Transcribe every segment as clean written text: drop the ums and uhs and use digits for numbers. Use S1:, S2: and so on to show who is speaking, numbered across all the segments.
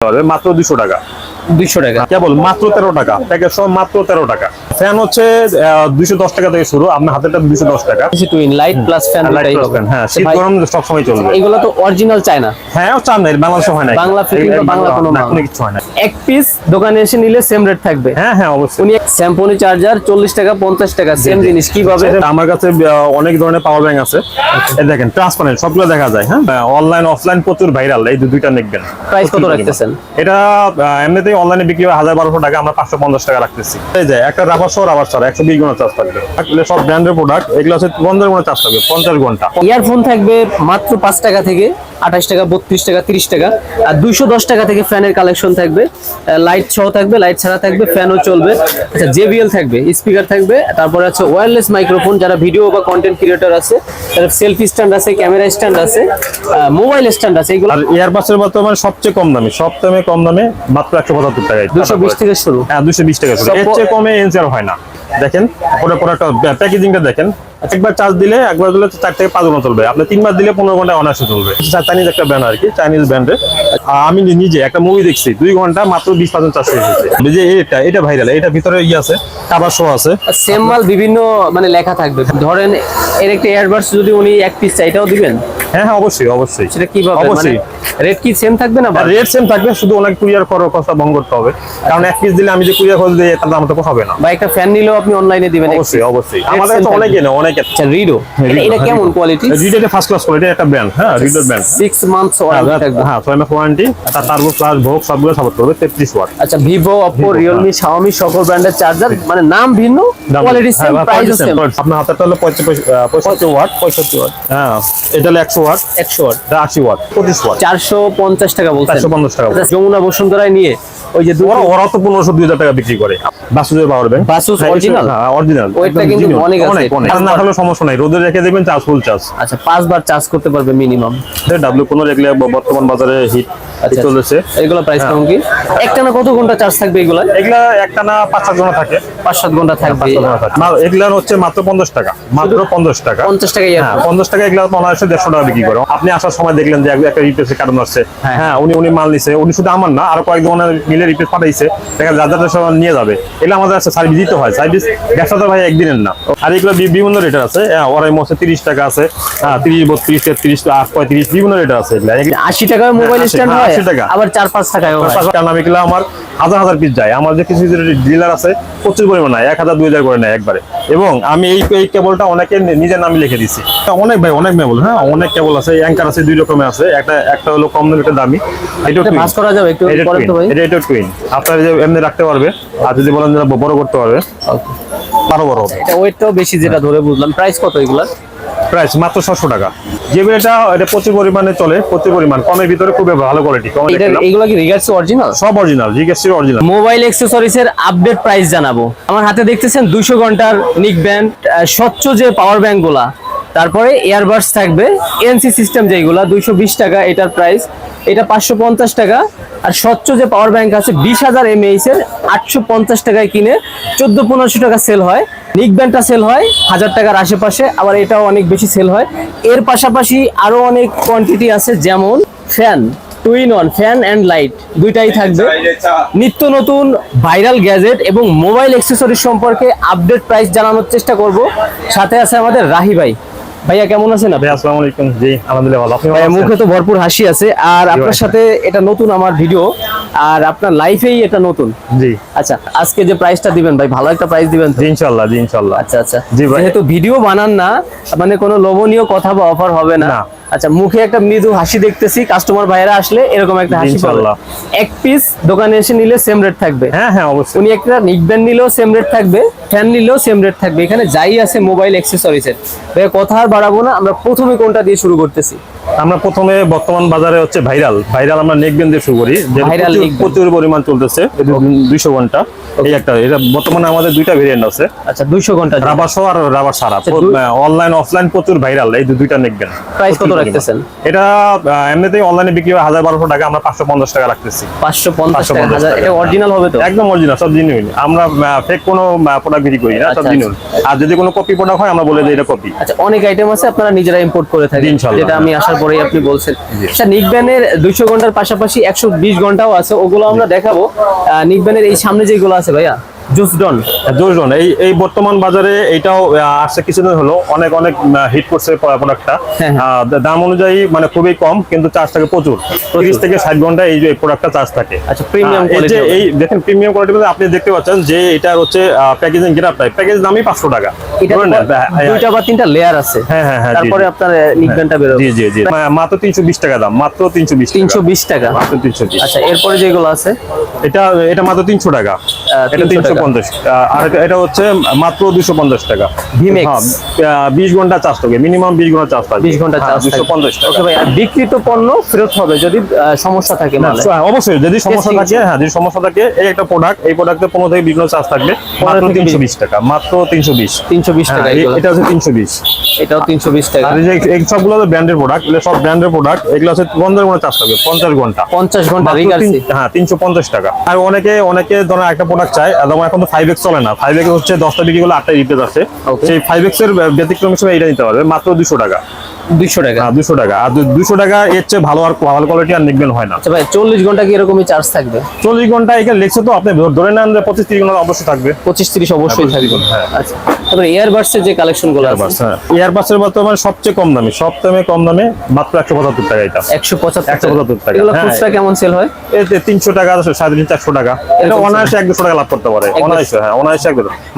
S1: মাত্র 200 টাকা।
S2: 200 টাকা
S1: কেবল মাত্র 13 টাকা, প্যাকেজ সহ মাত্র 13 টাকা। ফ্যান হচ্ছে 210 টাকা থেকে শুরু, আপনার হাতেরটা 210 টাকা।
S2: টুইন লাইট প্লাস ফ্যান দুটাই হবে।
S1: হ্যাঁ, শীত গরম সব সময় চলবে।
S2: এগুলো তো অরিজিনাল চায়না।
S1: হ্যাঁ, ও চান না, বাংলাদেশে হয় না,
S2: বাংলা ফিটিং বা বাংলা কোনো মাল
S1: কোনো কিছু হয় না।
S2: এক পিস দোকানে এসে নিলে সেম রেট থাকবে।
S1: হ্যাঁ হ্যাঁ, অবশ্যই।
S2: উনি স্যাম্পনি চার্জার 40 টাকা 50 টাকা সেম জিনিস কিভাবে?
S1: আমার কাছে অনেক ধরনের পাওয়ার ব্যাংক আছে, এই দেখেন ট্রান্সপারেন্ট, সবগুলো দেখা যায়। হ্যাঁ, অনলাইন অফলাইন প্রচুর ভাইরাল, এই দুইটা দেখবেন।
S2: প্রাইস কত রাখতেছেন?
S1: এটা এমনিতেই অনলাইনে বিক্রি হয় 1000-1200 টাকা, আমরা 550 টাকা রাখতেছি। এই যে একটা রাবার সহ রাবার ছাড়া 120 ঘন্টা চার্জ থাকবে। এগুলো সব ব্র্যান্ডের প্রোডাক্ট, এগুলো হচ্ছে 50 ঘন্টা চার্জ থাকবে, 50 ঘন্টা।
S2: ইয়ারফোন থাকবে মাত্র 5 টাকা থেকে 28 টাকা 32 টাকা 30 টাকা, আর 210 টাকা থেকে ফ্যানের কালেকশন থাকবে, লাইট সহ থাকবে, লাইট ছাড়া থাকবে, ফ্যানও চলবে। আচ্ছা, JBL থাকবে, স্পিকার থাকবে, তারপরে আছে ওয়্যারলেস মাইক্রোফোন, যারা ভিডিও বা কন্টেন্ট ক্রিয়েটর আছে, তারা সেলফি স্ট্যান্ড আছে, ক্যামেরা স্ট্যান্ড আছে, মোবাইল স্ট্যান্ড আছে। এগুলো
S1: আর এয়ারবাসের বর্তমানে সবচেয়ে কম দামি, সবচেয়ে কম দামে মাত্র 175 টাকা,
S2: 220 থেকে শুরু।
S1: হ্যাঁ, 220 টাকা শুরু, এর চেয়ে কমে এনসিআর হয় না। দেখেন পুরো একটা প্যাকেজিংটা দেখেন। একবার চার্জ দিলে, একবার দিলে 4 থেকে 5 ঘন্টা চলবে, আপনি 3 বার দিলে 15 ঘন্টা অনায়াসে চলবে। চাইনিজ একটা ব্র্যান্ড আর কি, চাইনিজ ব্র্যান্ডের। আমি নিজে একটা মুভি দেখছি, 2 ঘন্টা মাত্র 20% চার্জ হয়ে গেছে। যে এটা ভাইরাল, এটা ভিতরে আছে কাভার শো আছে,
S2: সেম মাল বিভিন্ন মানে লেখা থাকবে। ধরেন এর একটা এয়ারবাডস যদি উনি এক পিস চাই, এটাও দিবেন?
S1: হ্যাঁ হ্যাঁ, অবশ্যই অবশ্যই।
S2: সেটা কিভাবে, মানে
S1: অবশ্যই
S2: রেট কি সেম থাকবে না?
S1: রেট সেম থাকবে, শুধু অনেক কুরিয়ার খরচটা বহন করতে হবে, কারণ এক পিস দিলে আমি যে কুরিয়ার খরচ দিই তার দাম তো হবে না।
S2: বা একটা ফ্যান নিলেও আপনি অনলাইনে দিবেন?
S1: অবশ্যই অবশ্যই, আমাদের কাছে অনেকে না, অনেকে।
S2: আচ্ছা, রিডো, এটা কেমন কোয়ালিটি?
S1: রিডো এটা ফার্স্ট ক্লাস কোয়ালিটি, একটা ব্র্যান্ড। হ্যাঁ, রিডো ব্র্যান্ড,
S2: 6 মান্থস ওয়ারেন্টি থাকবে।
S1: হ্যাঁ, 6 মাস ওয়ারেন্টি, তার টার্বো প্লাস ভোগ সবগুলো সাপোর্ট করবে, 33 ওয়াট।
S2: আচ্ছা, ভিভো, অপো, রিয়েলমি, শাওমি সকল ব্র্যান্ডের চার্জার, মানে নাম ভিন্ন, কোয়ালিটি সেম, প্রাইস সেম।
S1: আপনার হাতেরটা হলো 65 ওয়াট, 65 ওয়াট। হ্যাঁ, এটা হলো 100 ওয়াট,
S2: 100 ওয়াট,
S1: 80 ওয়াট, 25 ওয়াট,
S2: 450 টাকা বলছেন।
S1: 450 টাকা।
S2: যমুনা বসুন্ধরায় নিয়ে ওই যে
S1: ওরা তো 1500-2000 টাকা বিক্রি করে। বাসুদের পাওয়ার ব্যাংক,
S2: বাসুস অরিজিনাল,
S1: হ্যাঁ অরিজিনাল,
S2: ওইটা কিন্তু অনেক আছে।
S1: আর না হলে সমস্যা নাই, রোদে রেখে দেবেন, চার্জ ফুল চার্জ।
S2: আচ্ছা, 5 বার চার্জ করতে পারবে মিনিমাম।
S1: W15 এগুলো বর্তমান বাজারে হিট চলছে।
S2: এগুলো প্রাইস কেমন কি? একটানা কত ঘন্টা চার্জ থাকবে এগুলা?
S1: এগুলা একটানা 5-7 ঘন্টা থাকে,
S2: 5-7 ঘন্টা থাকবে।
S1: এগুলা হচ্ছে মাত্র 50 টাকা, মাত্র 50 টাকা।
S2: 50 টাকা।
S1: হ্যাঁ, 50 টাকা। এগুলা 150 টাকা বিক্রি করে। আপনি আসার সময় দেখলেন যে একটা রিপ্লেসের কারণ আসছে। হ্যাঁ, উনি মাল নিছে, উনি শুধু আমার না, আরো কয়েক ধরনের মিলে রিপ্লেস পাঠাইছে, দেখা যাদের সব নিয়ে যাবে। এগুলো আমাদের আছে সার্ভিস দিতে হয়, সার্ভিস ব্যবসাটা ভাই একদিনের না। আর এগুলো বিভিন্ন রেটের আছে, ওরাই মধ্যে 30 টাকা আছে, 30, 32, 33, 35, বিভিন্ন রেটের আছে। এগুলা
S2: 80 টাকায় মোবাইল স্ট্যান্ড হয়,
S1: 80 টাকা,
S2: আবার 4-5 টাকায় হয়।
S1: কারণ আমি এগুলো আমার হাজার পিস যায়। আমার যে কিছু ডিলার আছে প্রচুর পরিমাণ নেয়, 1000-2000 করে নেয় একবারে। এবং আমি এই কেবলটা অনেকে নিজের নামে লিখে দিচ্ছি। অনেক কেবল, হ্যাঁ অনেক কেবল আছে, অ্যাঙ্কার আছে, 2 রকমের আছে। একটা হলো কম দামি, একটা দামি। এটা
S2: ভাঁজ করা যাবে একটু পরে তো ভাই।
S1: এটা টুইন, আপনারা যে এমনি রাখতে পারবে, আর যদি বলেন যে বড় করতে পারবে, আরো বড় হবে।
S2: এটা ওয়েটটাও বেশি, যেটা ধরে বুঝলাম। প্রাইস কত এগুলা?
S1: প্রাইস মাত্র 600 টাকা। এটা প্রচুর পরিমাণে চলে, প্রচুর পরিমাণ কমের ভিতরে, খুব ভালো কোয়ালিটি।
S2: এগুলা কি রিগার্সি অরিজিনাল?
S1: সব অরিজিনাল, রিগার্সি অরিজিনাল।
S2: মোবাইল অ্যাকসেসরিজ এর আপডেট প্রাইস জানাবো। আমার হাতে দেখতেছেন 200 ঘন্টার নিক ব্যান্ড, স্বচ্ছ যে পাওয়ার ব্যাংক গুলা, তারপরে ইয়ারবাডস থাকবে, এনসি সিস্টেম যেগুলা 220 টাকা এটার প্রাইস, এটা 550 টাকা। আর স্বচ্ছ যে পাওয়ার ব্যাংক আছে 20,000 mAh এর 850 টাকায় কিনে 1400-1500 টাকা সেল হয়। নিক ব্যান্ডটা সেল হয় 1000 টাকার আশেপাশে, আবার এটাও অনেক বেশি সেল হয়। এর পাশাপাশি আরো অনেক কোয়ান্টিটি আছে, যেমন fan, two in one fan and light দুইটাই থাকবে। নিত্য নতুন ভাইরাল গ্যাজেট এবং মোবাইল অ্যাকসেসরিজ সম্পর্কে আপডেট প্রাইস জানানোর চেষ্টা করব। সাথে আছে আমাদের রাহি ভাই। ভাইয়া কেমন আছেন আপনি?
S1: আসসালামু আলাইকুম। জি আলহামদুলিল্লাহ ভালো। আপনি
S2: ভাইয়া মুখে তো ভরপুর হাসি আছে, আর আপনার সাথে এটা নতুন আমার ভিডিও, আর আপনার লাইফেই এটা নতুন।
S1: জি
S2: আচ্ছা, আজকে যে প্রাইসটা দিবেন ভাই, ভালো একটা প্রাইস দিবেন তো?
S1: জি ইনশাআল্লাহ, জি ইনশাআল্লাহ।
S2: আচ্ছা আচ্ছা,
S1: জি ভাই।
S2: যেহেতু ভিডিও বানান না, মানে কোনো লোভনীয় কথা বা অফার হবে না। আচ্ছা, মুখে একটা মৃদু হাসি দেখতেছি, কাস্টমার ভাইরা আসলে এরকম একটা হাসি পাবে। এক পিস দোকানে এসে নিলে সেম রেট থাকবে?
S1: হ্যাঁ হ্যাঁ, অবশ্যই।
S2: উনি একটা নিক ব্যান্ড নিলেও সেম রেট থাকবে, ফ্যান নিলেও সেম রেট থাকবে। এখানে যাই আছে মোবাইল অ্যাকসেসরিজের। ভাই কথা আর বাড়াবো না, আমরা প্রথমে কোনটা দিয়ে শুরু করতেছি?
S1: আমরা প্রথমে বর্তমান বাজারে হচ্ছে ভাইরাল আমরা নেক ব্যান্ড দিয়ে শুরু করি, যে প্রচুর পরিমাণ চলতেছে, 200 ঘন্টা। এই একটা, এটা বর্তমানে আমাদের দুইটা ভেরিয়েন্ট আছে।
S2: আচ্ছা, 200 ঘন্টা
S1: রাবার সহ আর রাবার ছাড়া, অনলাইন অফলাইন প্রচুর ভাইরাল, এই দুইটা নেক ব্যান্ড।
S2: প্রাইস কত রাখতেছেন?
S1: এটা এমনিতেই অনলাইনে বিক্রি হয় 1000-1200 টাকা, আমরা 550 টাকা রাখতেছি।
S2: 550 টাকা। এটা অরিজিনাল হবে তো?
S1: একদম অরিজিনাল, সব জেনুইন। আমরা ফেক কোনো প্রোডাক্ট বিক্রি করি না, সব জেনুইন। আর যদি কোনো কপি প্রোডাক্ট হয় আমরা বলে দিই এটা কপি।
S2: আচ্ছা, অনেক আইটেম আছে আপনারা নিজেরা ইম্পোর্ট করে থাকেন, যেটা আমি আসার পরে পরেই আপনি বলছেন। আচ্ছা, নিকব্যানের 200 ঘন্টার পাশাপাশি 120 ঘন্টাও আছে, ওগুলো আমরা দেখাবো। নিকব্যানের এই সামনে যেগুলো আছে ভাইয়া, জুসডন
S1: জোরজন এই বর্তমান বাজারে এটাও আসছে কিছুদিন হলো, অনেক অনেক হিট করছে প্রোডাক্টটা।
S2: হ্যাঁ,
S1: দাম অনুযায়ী মানে খুবই কম, কিন্তু চার্জ থাকে প্রচুর, 30 থেকে 60 ঘন্টা এই যে প্রোডাক্টটা চার্জ থাকে।
S2: আচ্ছা, প্রিমিয়াম
S1: এই যে এই দেখেন প্রিমিয়াম কোয়ালিটি মধ্যে আপনি দেখতে পাচ্ছেন যে এটা হচ্ছে প্যাকেজিং গ্রাফ টাইপ, প্যাকেজ দামই 500 টাকা।
S2: এটা দুইটা বা তিনটা লেয়ার আছে।
S1: হ্যাঁ হ্যাঁ হ্যাঁ,
S2: তারপরে আপনার নিকব্যানটা বের হবে।
S1: জি জি জি, মাত্র 320 টাকা দাম, মাত্র
S2: 320 টাকা।
S1: মাত্র 320।
S2: আচ্ছা, এরপরে যেগুলো আছে
S1: এটা মাত্র 300 টাকা, এটা 350, আর এটা হচ্ছে মাত্র 250 টাকা।
S2: ভিমেক্স
S1: 20 ঘন্টা চার্জ থাকে, মিনিমাম 20 ঘন্টা চার্জ থাকে,
S2: 20 ঘন্টা চার্জ
S1: 250 টাকা।
S2: ওকে ভাই, আর বিক্রিত পণ্য ফেরত হবে যদি সমস্যা থাকে মালে?
S1: অবশ্যই যদি সমস্যা থাকে, হ্যাঁ যদি সমস্যা থাকে, এই একটা প্রোডাক্ট, এই প্রোডাক্টে 15 থেকে 20 ঘন্টা চার্জ থাকবে, মাত্র 320 টাকা, মাত্র 320
S2: টাকা।
S1: এটা হচ্ছে 320,
S2: এটাও 320 টাকা।
S1: আর এই সবগুলো ব্র্যান্ডের প্রোডাক্ট, এগুলো সব ব্র্যান্ডের প্রোডাক্ট, এগুলো হচ্ছে 15 ঘন্টা চার্জ থাকবে, 50 ঘন্টা
S2: 50 ঘন্টা
S1: মাত্র
S2: রিগার্সি।
S1: হ্যাঁ 350 টাকা। আর অনেকে ধরেন একটা প্রোডাক্ট চায়, যেমন এখন তো 5x চলে না, 5x হচ্ছে 10টা বিক্রি করলে 8টা রিপ্লেস আছে, সেই 5x এর ব্যতিক্রম হিসেবে এটা নিতে পারবে মাত্র 200 টাকা।
S2: 200 টাকা।
S1: হ্যাঁ 200 টাকা, আর 200 টাকা এর চেয়ে ভালো আর ভালো কোয়ালিটি আর নিকবেন হয় না।
S2: আচ্ছা ভাই, 40 ঘন্টা কি এরকমই চার্জ থাকবে?
S1: 40 ঘন্টা এখানে লেখছে তো, আপনি ধরে নেন যে 25-30 ঘন্টা অবশ্যই থাকবে।
S2: 25-30 অবশ্যই
S1: হ্যাঁ,
S2: থাকবে।
S1: হ্যাঁ।
S2: আচ্ছা, তারপরে এয়ারবাডসের যে কালেকশন গুলো আছে,
S1: এয়ারবাসের বর্তমানে সবচেয়ে কম দামি, সবচেয়ে কম দামে মাত্র 175 টাকা। এটা
S2: 175
S1: টাকা।
S2: এগুলো
S1: হ্যাঁ।
S2: খুচরা কেমন সেল হয়?
S1: এতে 300 টাকা, 350-400 টাকা, এটা অনায়াসে 100-200 টাকা লাভ করতে পারে, অনায়াসে। হ্যাঁ অনায়াসে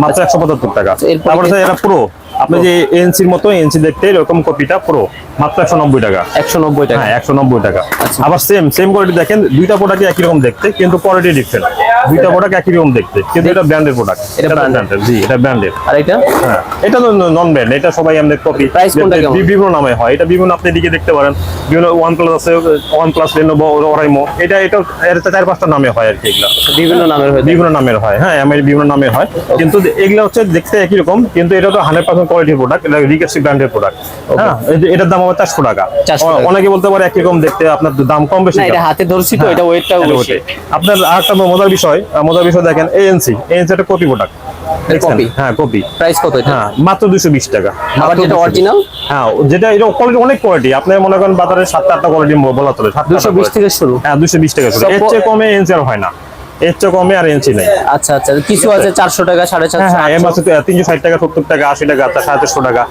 S1: মাত্র 175 টাকা।
S2: এরপরে
S1: তারপরে এটা প্রো, আপনি যে এনসির মতো এনসি দেখতে এরকম কপিটা প্রো, মাত্র 190 টাকা।
S2: 190 টাকা।
S1: হ্যাঁ 190 টাকা। আবার সেম কোয়ালিটি দেখেন, দুইটা প্রোডাক্ট একই রকম দেখতে, কিন্তু কোয়ালিটি ডিফারেন্ট। দুইটা প্রোডাক্ট একই রকম দেখতে, কিন্তু এটা ব্র্যান্ডের প্রোডাক্ট।
S2: এটা
S1: ব্র্যান্ডের, জি এটা ব্র্যান্ডের।
S2: আর এটা?
S1: হ্যাঁ এটা তো নন ব্র্যান্ড, এটা সবাই আমাদের কপি।
S2: প্রাইস কোনটা কেমন?
S1: বিভিন্ন নামে হয়, এটা বিভিন্ন আপনি দিকে দেখতে পারেন, বিভিন্ন OnePlus আছে, OnePlus Lenovo, Oraimo, এটা এর 4-5টা নামে হয় আর কি। এগুলা
S2: বিভিন্ন নামের হয়।
S1: বিভিন্ন নামের হয়, হ্যাঁ আমার বিভিন্ন নামের হয়, কিন্তু এগুলা হচ্ছে দেখতে একই রকম, কিন্তু এটা তো 100% কোয়ালিটির প্রোডাক্ট, এটা রিকেসি ব্র্যান্ডের প্রোডাক্ট। হ্যাঁ এটার দাম হবে 400 টাকা।
S2: 400 টাকা।
S1: অনেকে বলতে পারে একই রকম দেখতে, আপনার দাম কম বেশি।
S2: না, এটা হাতে ধরছি তো, এটা ওয়েটটাও বেশি।
S1: আপনার আরেকটা মজার বিষয় দেখেন, এএনসি একটা কপি প্রোডাক্ট।
S2: কপি?
S1: হ্যাঁ কপি।
S2: প্রাইস কত এটা?
S1: হ্যাঁ মাত্র 220 টাকা।
S2: আবার যেটা অরিজিনাল?
S1: হ্যাঁ যেটা এটা কোয়ালিটি, অনেক কোয়ালিটি, আপনি মনে করেন বাজারে 7-8টা কোয়ালিটি বলা চলে,
S2: 220 থেকে শুরু।
S1: হ্যাঁ 220 টাকা শুরু, এর চেয়ে কমে এনসি আর হয় না, এর চেয়ে কমে আর এনসি নেই।
S2: আচ্ছা আচ্ছা, কিছু আছে 400 টাকা, 450,
S1: হ্যাঁ এম আছে 360 টাকা, 70 টাকা, 80 টাকা, 450 টাকা,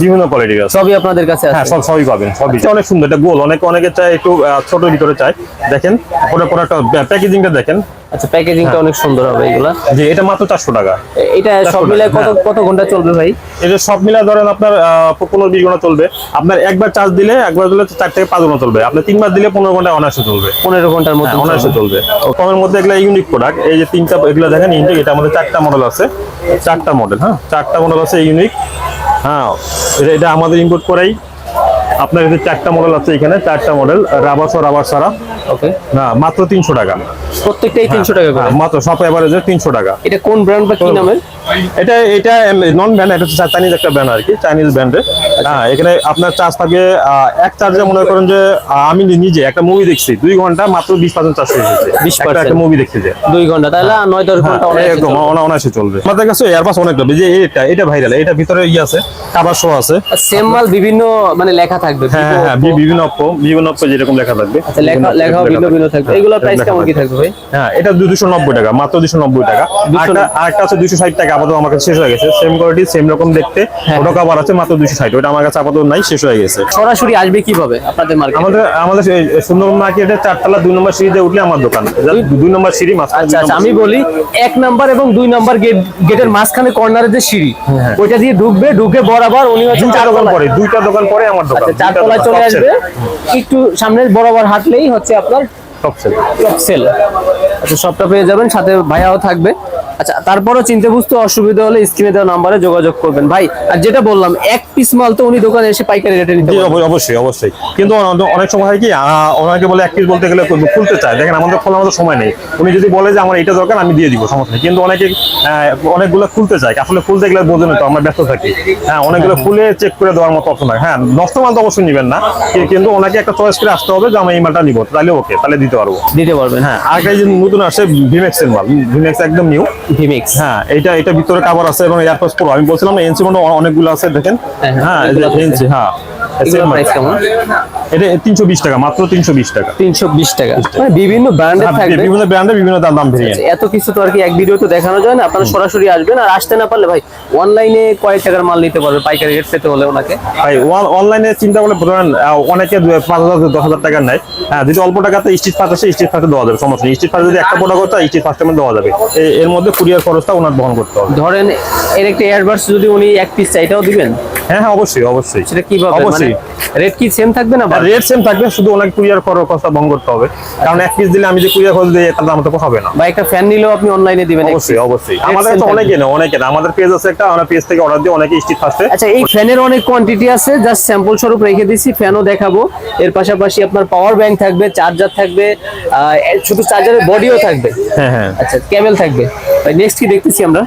S1: বিভিন্ন কোয়ালিটির আছে।
S2: সবই আপনাদের কাছে
S1: হ্যাঁ
S2: আছে?
S1: সবই পাবেন, সবই। অনেক সুন্দর, এটা গোল, অনেকে চায় একটু ছোট ভিতরে চায়। দেখেন পুরোটা প্যাকেজিংটা দেখেন।
S2: আচ্ছা, প্যাকেজিংটা অনেক সুন্দর হবে এগুলা।
S1: জি এটা মাত্র 400 টাকা।
S2: এটা সব মিলে কত ঘন্টা চলবে ভাই?
S1: এটা সব মিলে ধরেন আপনার 15-20 ঘন্টা চলবে। আপনার একবার চার্জ দিলে 4 থেকে 5 ঘন্টা চলবে, আপনি 3 বার দিলে 15 ঘন্টা অনায়াসে চলবে।
S2: 15 ঘন্টার মধ্যে
S1: অনায়াসে চলবে। কমের মধ্যে এগুলা ইউনিক প্রোডাক্ট, এই যে 3টা এগুলা দেখেন ইউনিক, এটা আমাদের 4টা মডেল আছে, 4টা মডেল। হ্যাঁ 4টা মডেল আছে ইউনিক। হ্যাঁ এটা আমাদের ইম্পোর্ট করাই। আপনার এখানে 4টা মডেল আছে, এখানে 4টা মডেল, রাবার ছাড়া।
S2: ওকে।
S1: না মাত্র 300 টাকা,
S2: প্রত্যেকটাই 300 টাকা করে?
S1: মাত্র সব এভারেজে 300 টাকা।
S2: এটা কোন ব্র্যান্ড বা কি নামের?
S1: এটা নন ব্র্যান্ড, এটা হচ্ছে চাইনিজ একটা ব্র্যান্ড আর কি, চাইনিজ ব্র্যান্ডের। হ্যাঁ এখানে আপনার চার্জ থাকে, এক চার্জে মনে করেন যে আমি নিজে একটা মুভি দেখছি 2 ঘন্টা, মাত্র 20% চার্জ হয়ে গেছে।
S2: 20%
S1: একটা মুভি দেখছি যে
S2: 2 ঘন্টা, তাহলে 9-10 ঘন্টা
S1: অনায়াসে চলবে। আমাদের কাছে এয়ারবাস অনেক হবে, যে এটা ভাইরাল, এটা ভিতরে আছে কাভার শো আছে,
S2: সেম মাল বিভিন্ন মানে লেখা থাকবে।
S1: হ্যাঁ হ্যাঁ বিভিন্ন অপ্পো যেরকম লেখা থাকবে।
S2: আচ্ছা, লেখা ভিন্ন থাকবে। এগুলোর প্রাইস কেমন কি থাকবে ভাই?
S1: হ্যাঁ এটা 290 টাকা, মাত্র 290 টাকা। আরেকটা আছে 260 টাকা, আপাতত আমার কাছে শেষ হয়ে গেছে। সেম কোয়ালিটি, সেম রকম দেখতে, ওটা কভার আছে মাত্র 260, ওটা আমার কাছে আপাতত নাই, শেষ হয়ে গেছে।
S2: সরাসরি আসবে কিভাবে আপনাদের মার্কেটে?
S1: আমাদের সুন্দরবন মার্কেটে 4 তলা 2 নম্বর সিঁড়িতে উঠলে আমার দোকান, 2 নম্বর সিঁড়ি মাঝখানে।
S2: আচ্ছা আমি বলি, 1 নাম্বার এবং 2 নাম্বার গেটের মাঝখানে কর্নারে যে সিঁড়ি, ওইটা দিয়ে ঢুকে বরাবর উনি হচ্ছে
S1: 2টা দোকান পরে, 2টা দোকান পরে আমার দোকান।
S2: 4 তলায় চলে আসবে, একটু সামনে বরাবর হাঁটলেই হচ্ছে আপনার
S1: টপ সেল।
S2: আচ্ছা, সবটা পেয়ে যাবেন, সাথে ভাইয়াও থাকবে। আচ্ছা, তারপরও চিনতে বুঝতে অসুবিধা হলে স্ক্রিনে দেওয়া নাম্বারে যোগাযোগ করবেন ভাই। আর যেটা বললাম, এক পিস মাল তো উনি দোকানে এসে পাইকারি রেটে নিতে পারবেন।
S1: অবশ্যই, কিন্তু অনেক সময় হয় কি, ওনাকে বলে এক পিস বলতে গেলে খুলতে চায়। দেখেন আমাদের সময় নেই, উনি যদি বলে যে আমার এটা দরকার আমি দিয়ে দিব, সমস্যা নেই। কিন্তু অনেকগুলো খুলতে চায়, আসলে খুলতে গেলে বোঝেন তো আমরা ব্যস্ত থাকি। হ্যাঁ অনেকগুলো খুলে চেক করে দেওয়ার মতো অপশন হয়। হ্যাঁ নষ্ট মাল তো অবশ্যই নিবেন না, কিন্তু ওনাকে একটা চয়েস করে আসতে হবে যে আমি এই মালটা নিবো, তাহলে ওকে, তাহলে দিতে পারবেন। হ্যাঁ আর যে নতুন আসে ভিমেক্স এর মাল, ভিমেক্স একদম নিউ ভিমেক্স। হ্যাঁ এটা ভিতরে কভার আছে এবং এয়ারপোর্ট প্রো। আমি বলছিলাম এনসি মনে অনেকগুলো আছে, দেখেন। হ্যাঁ এনসি, হ্যাঁ
S2: এগুলোর প্রাইস কেমন?
S1: এটা 320 টাকা, মাত্র 320 টাকা।
S2: 320 টাকা, মানে বিভিন্ন ব্র্যান্ডের থাকবে,
S1: বিভিন্ন ব্র্যান্ডে বিভিন্ন দাম ভেরিয়েন্ট।
S2: এত কিছু তো আর কি এক ভিডিওতে দেখানো যায় না, আপনারা সরাসরি আসবেন। আর আসতে না পারলে ভাই অনলাইনে কয় টাকার মাল নিতে পারবে পাইকারি রেট পেতে হলে ওনাকে?
S1: ভাই অনলাইনে চিন্তা করলে ধরেন অনেকে 5,000 10,000 টাকার নেয়। হ্যাঁ, যদি অল্প টাকাতে স্ট্রিট ফাস্ট আসে, স্ট্রিট ফাস্টে দেওয়া যাবে, সমস্যা নেই। স্ট্রিট ফাস্ট যদি একটা প্রোডাক্ট হয়, স্ট্রিট ফাস্টের মধ্যে দেওয়া যাবে। এর মধ্যে কুরিয়ার খরচটা ওনার বহন করতে হবে।
S2: ধরেন এর একটা এয়ারবাডস যদি উনি এক পিস চাই, এটাও দিবেন?
S1: হ্যাঁ হ্যাঁ, অবশ্যই অবশ্যই।
S2: সেটা কিভাবে, মানে
S1: অবশ্যই
S2: রেট কি সেম থাকবে না?
S1: রেট সেম থাকবে, শুধু ওনাকে কুরিয়ার খরচটা বহন করতে হবে। কারণ এক পিস দিলে আমি যে কুরিয়ার খরচ দিই, তার দাম তো হবে না।
S2: বা একটা ফ্যান নিলেও আপনি অনলাইনে দিবেন?
S1: অবশ্যই অবশ্যই। আমাদের তো অনেকে না, অনেকে না, আমাদের পেজ আছে একটা, আমরা পেজ থেকে অর্ডার দিই, অনেকে স্ট্রিট ফাস্টে।
S2: আচ্ছা, এই ফ্যানের অনেক কোয়ান্টিটি আছে, জাস্ট স্যাম্পল স্বরূপ রেখে দিয়েছি, ফ্যানও দেখাবো। এর পাশাপাশি আপনার পাওয়ার ব্যাংক থাকবে, চার্জার থাকবে, শুধু চার্জারের বডিও থাকবে।
S1: হ্যাঁ হ্যাঁ।
S2: আচ্ছা, কেবল থাকবে। নেক্সট কি দেখতেছি আমরা?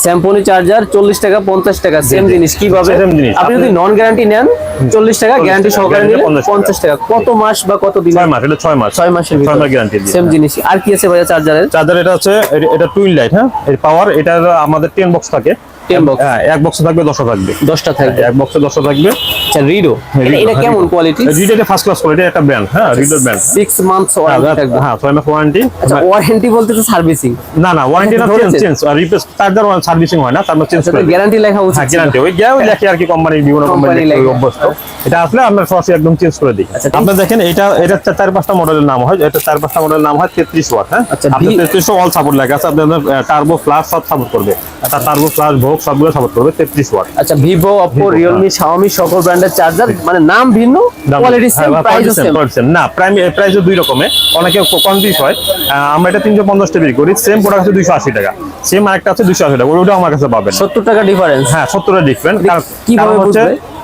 S2: স্যাম্পনি চার্জার 40 টাকা 50 টাকা, সেম জিনিস। কিভাবে?
S1: Same জিনিস।
S2: আপনি যদি নন গ্যারান্টি নেন 40 টাকা, গ্যারান্টি সহকারে নিলে 50 টাকা। কত মাস বা কত দিন?
S1: 6 মাস। এটা 6 মাস।
S2: 6 মাসের
S1: 6 মাস
S2: ভিতরে
S1: গ্যারান্টি দিই।
S2: সেম জিনিস। আর কি আছে ভাইয়া চার্জারের?
S1: চার্জার এটা হচ্ছে, এটা টুইন লাইট। হ্যাঁ, এর পাওয়ার, এটা আমাদের 10 বক্স থাকে।
S2: 10 বক্স?
S1: হ্যাঁ, এক বক্সে থাকবে 10টা থাকবে।
S2: 10টা থাকবে,
S1: এক বক্সে 10টা থাকবে।
S2: আচ্ছা, রিডো। এটা কেমন কোয়ালিটি?
S1: রিডো এটা ফার্স্ট ক্লাস কোয়ালিটি, একটা ব্র্যান্ড। হ্যাঁ, রিডো ব্র্যান্ড।
S2: 6 মান্থস ওয়ারেন্টি থাকবে?
S1: হ্যাঁ, 6 মাস ওয়ারেন্টি।
S2: আচ্ছা, ওয়ারেন্টি বলতে তো সার্ভিসিং?
S1: না না, ওয়ারেন্টি না, চেঞ্জ। আর রিপ্লেস চার্জার সার্ভিসিং হয় না, তারপর চেঞ্জ করে।
S2: গ্যারান্টি লেখা উচিত।
S1: হ্যাঁ, গ্যারান্টি ওই লেখে আর কি, কোম্পানি বিভিন্ন কোম্পানি
S2: লেখে।
S1: অভ্যস্ত। এটা আসলে আমরা সরাসরি একদম চেঞ্জ করে দিই। আপনি দেখেন, এটা 4-5টা মডেলের নাম হয়। এটা 4-5টা মডেলের নাম হয় 33 ওয়াট। হ্যাঁ,
S2: আচ্ছা,
S1: আপনি 33 অল সাপোর্ট লেখা আছে। আপনাদের টার্বো ফ্ল্যাশ সব সাপোর্ট করবে। টার্বো ফ্ল্যাশ ভোগ সবগুলো সাপোর্ট করবে 33 ওয়াট।
S2: আচ্ছা, ভিভো, অপো, রিয়েলমি, শাওমি সকল ব্র্যান্ডের চার্জার, মানে নাম ভিন্ন, কোয়ালিটি সেম, প্রাইস সেম।
S1: না, প্রাইস দুই রকমের, অনেকে কনফিউজ হয়। আমরা এটা 350 টাকা বিক্রি করি। সেম প্রোডাক্ট আছে 280 টাকা, সেম আরেকটা আছে 280 টাকা। ওটা আমার কাছে পাবেন
S2: 70 টাকা ডিফারেন্স।
S1: হ্যাঁ, 70 টাকা ডিফারেন্ট।
S2: কিভাবে
S1: হচ্ছে
S2: বুঝবে?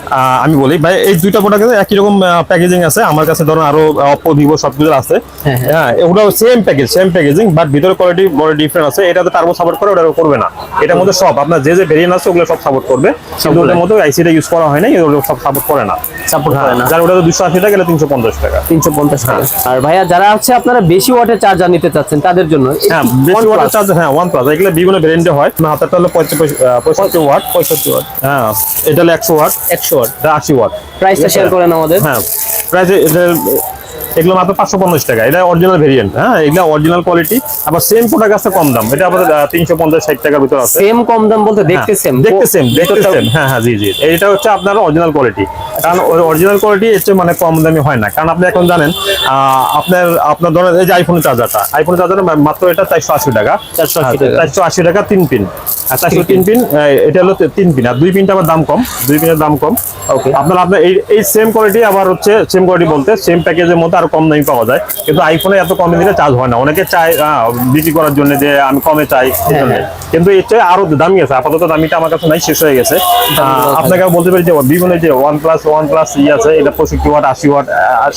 S1: আমি বলি ভাই, এই দুইটা প্রোডাক্টে একই রকম প্যাকেজিং আছে। আমার কাছে ধরুন আরো অপো, ভিভো সবগুলো আছে। হ্যাঁ, ওটাও সেম প্যাকেজিং, বাট ভিতরে কোয়ালিটি বড় ডিফারেন্ট আছে। এটাতে টার্বো সাপোর্ট করে, ওটা করবে না। এটার মধ্যে সব আপনার যে ভেরিয়েন্ট আছে ওগুলো সব সাপোর্ট করবে, কিন্তু ওটার মধ্যে আইসিটা ইউজ করা হয় না, ওগুলো সব সাপোর্ট করে না। যার ওটা 280 টাকা, 350 টাকা।
S2: 350 টাকা। আর ভাইয়া যারা হচ্ছে আপনারা বেশি ওয়াটের চার্জার নিতে চাচ্ছেন তাদের জন্য,
S1: হ্যাঁ, বেশি ওয়াটের চার্জার, হ্যাঁ, OnePlus এগুলো বিভিন্ন ভেরিয়েন্টে হয়। না, হাতেরটা হলো 65 ওয়াট। 65 ওয়াট। হ্যাঁ, এটা হলো 100 ওয়াট।
S2: 100 ওয়াট।
S1: 80 ওয়াট।
S2: প্রাইসটা শেয়ার করেন আমাদের।
S1: হ্যাঁ, প্রাইস এগুলো মাত্র 550 টাকা। এটা অরিজিনাল ভেরিয়েন্ট। হ্যাঁ, এগুলো অরিজিনাল কোয়ালিটি। আবার সেম প্রোডাক্ট আছে কম দাম, এটা আমাদের 350-60 টাকার ভিতর আছে।
S2: সেম কম দাম বলতে দেখতে সেম?
S1: দেখতে সেম। হ্যাঁ হ্যাঁ, জি জি। এটা হচ্ছে আপনার অরিজিনাল কোয়ালিটি। কারণ অরিজিনাল কোয়ালিটি এর চেয়ে মানে কম দামি হয় না। কারণ আপনি এখন জানেন, আপনার ধরেন এই যে আইফোনের চার্জারটা, মাত্র এটা 480 টাকা। 480 টাকা 3 পিন। আর 403 পিন, এটা হলো 3 পিন। আর 2 পিনটা আবার দাম কম, 2 পিনের দাম কম।
S2: ওকে,
S1: আপনার এই সেম কোয়ালিটি, আবার হচ্ছে সেম কোয়ালিটি বলতে সেম প্যাকেজের মধ্যে আরো কম দামি পাওয়া যায়। কিন্তু আইফোনে এত কমে দিলে চার্জ হয় না। অনেকে চায় বিক্রি করার জন্য যে আমি কমে চাই, কিন্তু এর চেয়ে আরো দামি আছে। আপাতত দামিটা আমার কাছে নাই, শেষ হয়ে গেছে। আপনাকে বলতে পারি যে বিভিন্ন যে OnePlus আছে, এটা 65 ওয়াট, 80 ওয়াট,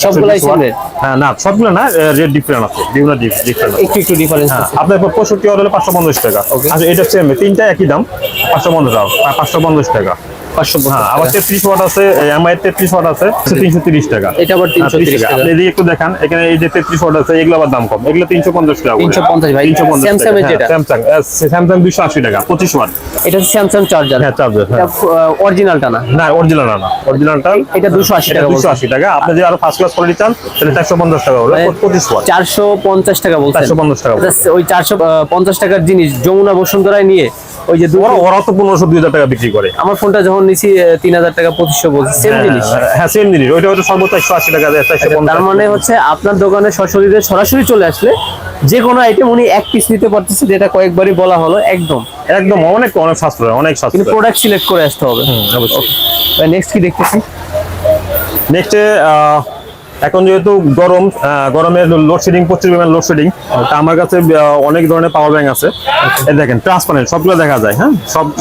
S2: সবগুলাই সেম রেট?
S1: হ্যাঁ, না সবগুলো না, রেট ডিফারেন্ট আছে, বিভিন্ন ডিফারেন্ট,
S2: একটু ডিফারেন্স আছে।
S1: আপনার 65 ওয়াট হলে 550 টাকা। আচ্ছা, এটা সেম, তিনটা একই দাম, 550 টাকা। 550 টাকা।
S2: 550।
S1: হ্যাঁ, আবার 33 ওয়াট আছে, এমআই 33 ওয়াট আছে, 330 টাকা।
S2: এটা আবার 330 টাকা।
S1: আপনি এদিকে একটু দেখান, এখানে এই যে 33 ওয়াট আছে, এগুলো আবার দাম কম। এগুলো 350 টাকা।
S2: 350 ভাই।
S1: 350
S2: স্যামসাং এর যেটা?
S1: স্যামসাং 280 টাকা, 25 ওয়াট।
S2: এটা স্যামসাং চার্জার?
S1: হ্যাঁ, চার্জার।
S2: এটা অরিজিনালটা না?
S1: না, অরিজিনাল না, অরিজিনালটা
S2: এটা 280 টাকা।
S1: 280 টাকা। আপনি যদি আরো ফার্স্ট ক্লাস কোয়ালিটি চান তাহলে 450 টাকা হলো, 25 ওয়াট।
S2: 450 টাকা বলছেন?
S1: 450 টাকা।
S2: ওই 450 টাকার জিনিস যমুনা বসুন্ধরায় নিয়ে ওই যে
S1: ওরা তো 1500-2000 টাকা বিক্রি করে।
S2: আমার ফোনটা যখন নিছি 3000 টাকা 2500 বলছে, সেম জিনিস?
S1: হ্যাঁ, সেম জিনিস। ওইটা হচ্ছে সর্বোচ্চ 180 টাকা দেয়, 450।
S2: তার মানে হচ্ছে আপনার দোকানে সরাসরি চলে আসলে যে কোনো আইটেম উনি এক পিস নিতে পারতেছে, যেটা কয়েকবারই বলা হলো। একদম
S1: অনেক সাশ্রয়, অনেক
S2: কিন্তু
S1: সাশ্রয়।
S2: প্রোডাক্ট সিলেক্ট করে আসতে হবে।
S1: অবশ্যই।
S2: নেক্সট কি দেখতেছি?
S1: নেক্সটে এখন যেহেতু গরমের লোডশেডিং, প্রচুর পরিমাণ লোডশেডিং, তা আমার কাছে অনেক ধরনের পাওয়ার ব্যাংক আছে। এই দেখেন, ট্রান্সপারেন্ট, সবগুলো দেখা যায়। হ্যাঁ,